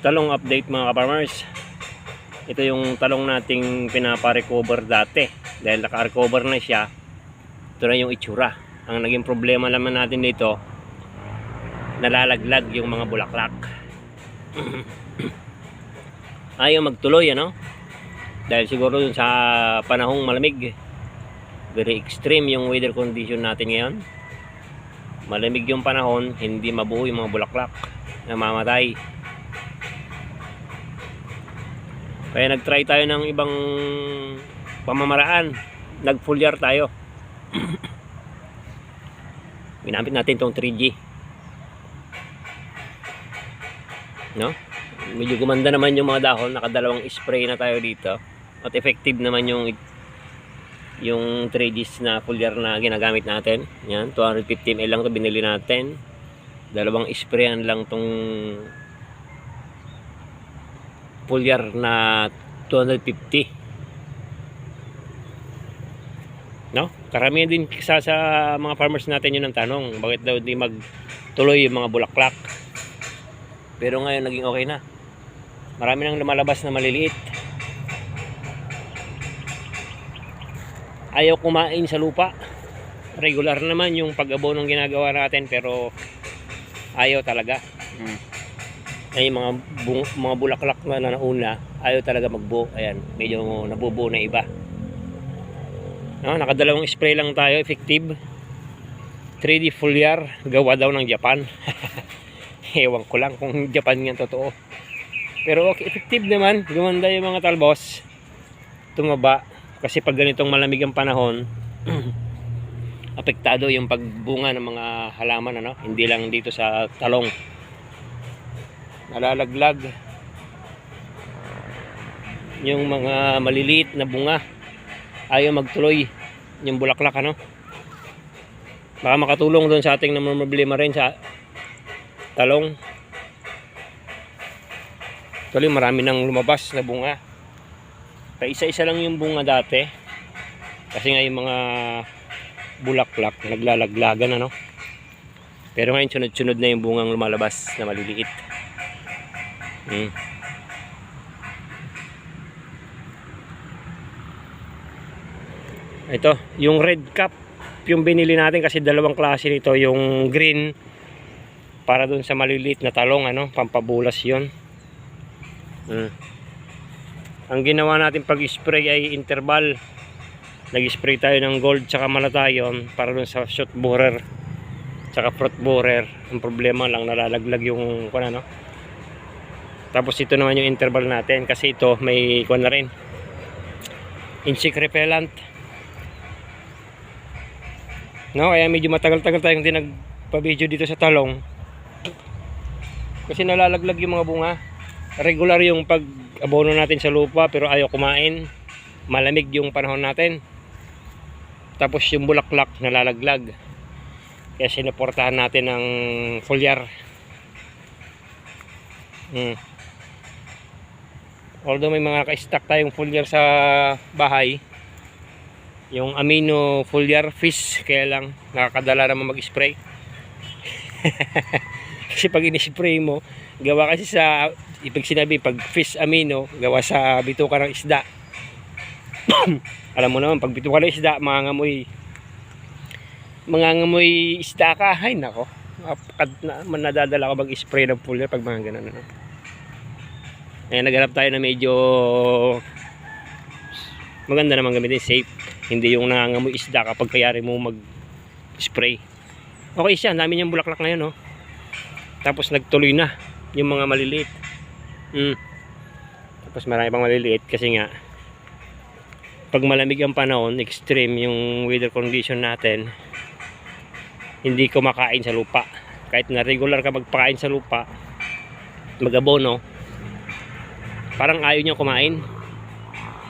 Talong update mga ka-farmers. Ito yung talong nating pinapa-recover dati. Dahil naka-recover na siya, ito na yung itsura. Ang naging problema naman natin dito, nalalaglag yung mga bulaklak. Ayaw magtuloy, ano? Dahil siguro dun sa panahong malamig, very extreme yung weather condition natin ngayon. Malamig yung panahon, hindi mabuo yung mga bulaklak, namamatay. Kaya nag-try tayo ng ibang pamamaraan. Nag-foliar tayo. Ginamit natin tong 3G. No? Medyo gumanda naman yung mga dahon. Nakadalawang spray na tayo dito. At effective naman yung 3Gs na foliar na ginagamit natin. Yan, 250 ml lang to binili natin. Dalawang sprayan lang tong foliar na 250. No? Karamihan din sa mga farmers natin yun ang tanong, bakit daw hindi magtuloy yung mga bulaklak? Pero ngayon naging okay na. Marami nang lumalabas na maliliit. Ayaw kumain sa lupa. Regular naman yung pag-abonong ginagawa natin, pero ayaw talaga. Ay mga bulaklak na nauna, ayaw talaga magbuo. Ayan, medyo nabubuo na iba. No, nakadalawang spray lang tayo, effective. 3D foliar, gawa daw ng Japan. Ewan ko lang kung Japan nga totoo. Pero okay, effective naman. Gumanda yung mga talbos. Tumaba. Kasi pag ganitong malamig ang panahon, apektado yung pagbunga ng mga halaman, ano? Hindi lang dito sa talong. Nalalaglag yung mga maliliit na bunga. Ayaw magtuloy yung bulaklak, ano? Baka makatulong doon sa ating namumroblema rin sa talong. Tuloy marami nang lumabas na bunga. Isa-isa lang yung bunga dati. Kasi nga yung mga bulaklak naglalaglagan, ano? Pero ngayon sunod-sunod na yung bungang lumalabas na maliliit. Ito, yung red cap yung binili natin kasi dalawang klase nito, yung green para dun sa maliliit na talong, ano, pampabulas yun. Ang ginawa natin pag-spray ay interval. Nag-spray tayo ng gold tsaka malatayon para dun sa shoot borer tsaka fruit borer. Ang problema lang nalalaglag yung ano. Tapos ito naman yung interval natin kasi ito may na rin, insect repellent. No, kaya medyo matagal-tagal tayong hindi nagpa-video dito sa talong. Kasi nalalaglag yung mga bunga. Regular yung pag-abono natin sa lupa pero ayaw kumain. Malamig yung panahon natin. Tapos yung bulaklak nalalaglag. Kaya sinuportahan natin ng foliar. Although may mga ka-stock tayong foliar sa bahay, yung amino foliar fish, kaya lang nakakadala naman mag-spray. Kasi pag in-spray mo, gawa kasi sa, ibig sinabi, pag fish amino, gawa sa bituka ng isda. Alam mo naman, pag bituka ng isda, mangangamoy isda ka. Ay nako, nadadala ko mag-spray ng foliar pag mga ganun, ano? Ayan, naghanap tayo na medyo maganda naman gamitin, safe. Hindi yung nangangamoy isda kapag kayari mo mag-spray. Okay siya, dami niyang bulaklak na yun, oh. Tapos nagtuloy na yung mga maliliit. Tapos marami pang maliliit kasi nga pag malamig ang panahon, extreme yung weather condition natin, hindi kumakain sa lupa. Kahit na regular ka magpakain sa lupa, mag-abono, parang ayaw niya kumain.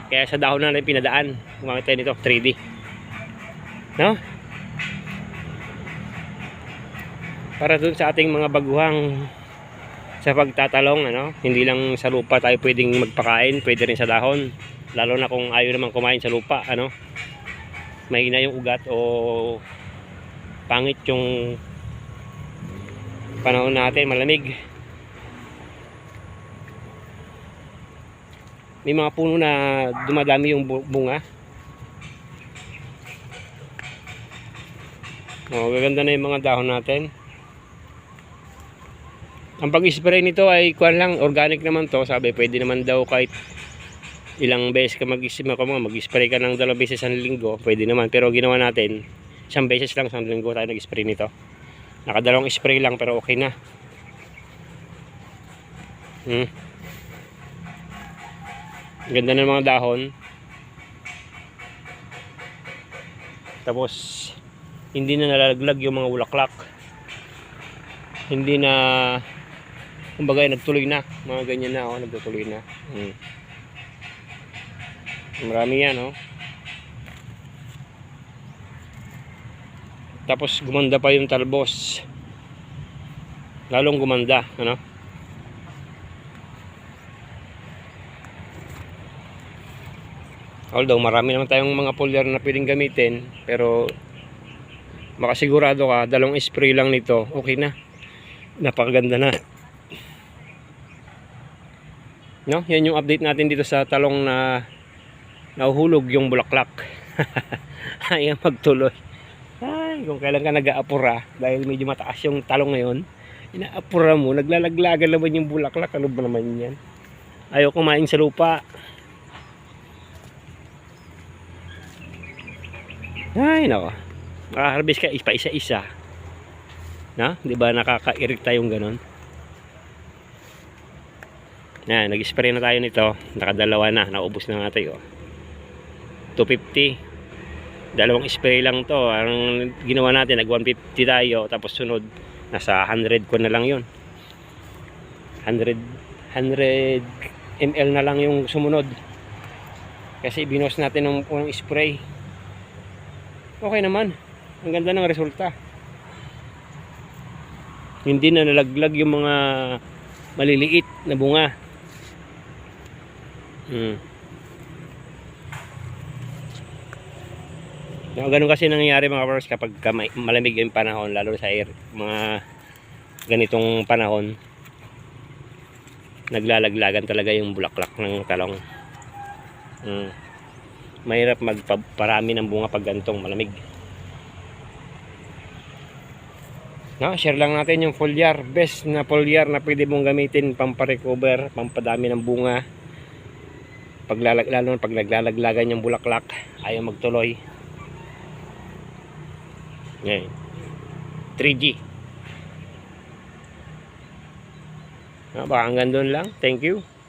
Kaya sa dahon na lang pinadaan. Gumamit tayo nito, 3D. No? Para dun sa ating mga baguhang sa pagtatalong, ano? Hindi lang sa lupa tayo pwedeng magpakain, pwede rin sa dahon. Lalo na kung ayaw naman kumain sa lupa, ano? Mahina yung ugat o pangit yung panahon natin, malamig. may mga puno na dumadami yung bunga. Oh, gaganda na yung mga dahon natin. Ang pag-spray nito ay kuwan lang, organic naman to. Sabi, pwede naman daw kahit ilang beses ka mag-spray ka ng 2 beses sa linggo, pwede naman. Pero ginawa natin, 1 beses lang sa linggo tayo nag-spray nito. Nakadalawang spray lang pero okay na. Ganda ng mga dahon. Tapos hindi na nalalaglag yung mga bulaklak. Hindi na, kumbaga nagtuloy na. Mga ganyan na, oh, nagtutuloy na. Marami yan, oh. Tapos gumanda pa yung talbos. Lalong gumanda, ano? Although marami naman tayong mga foliar na pwedeng gamitin, pero makasigurado ka, 2 spray lang nito, okay na. Napakaganda na. No? Yan yung update natin dito sa talong na nahuhulog yung bulaklak. Ayan, magtuloy. Ay, kung kailan ka nag-aapura, dahil medyo mataas yung talong ngayon, inaapura mo, naglalaglagan naman yung bulaklak. Ano ba naman yan? Ayaw kumain sa lupa. Ay, nako. Makaharvest ka pa isa-isa. Na? Di ba nakaka-irita yung ganun? Na, nag-spray na tayo nito. Nakadalawa na. Naubos na nga tayo. 250. 2 spray lang to. Ang ginawa natin, nag 150 tayo. Tapos sunod, nasa 100 ko na lang yun. 100 ml na lang yung sumunod. Kasi binos natin ng unang spray. Okay naman. Ang ganda ng resulta. Hindi na nalaglag yung mga maliliit na bunga. Ganun kasi nangyayari mga farmers kapag malamig yung panahon, lalo sa mga ganitong panahon, naglalaglagan talaga yung bulaklak ng talong. Mahirap magparami ng bunga pag ganitong malamig. No, share lang natin yung foliar, best na foliar na pwede mong gamitin pamparecover, pampadami ng bunga. Lalo na pag naglalaglagan yung bulaklak, ayaw magtuloy. Ngayon, 3G. Baka hanggang doon lang. Thank you.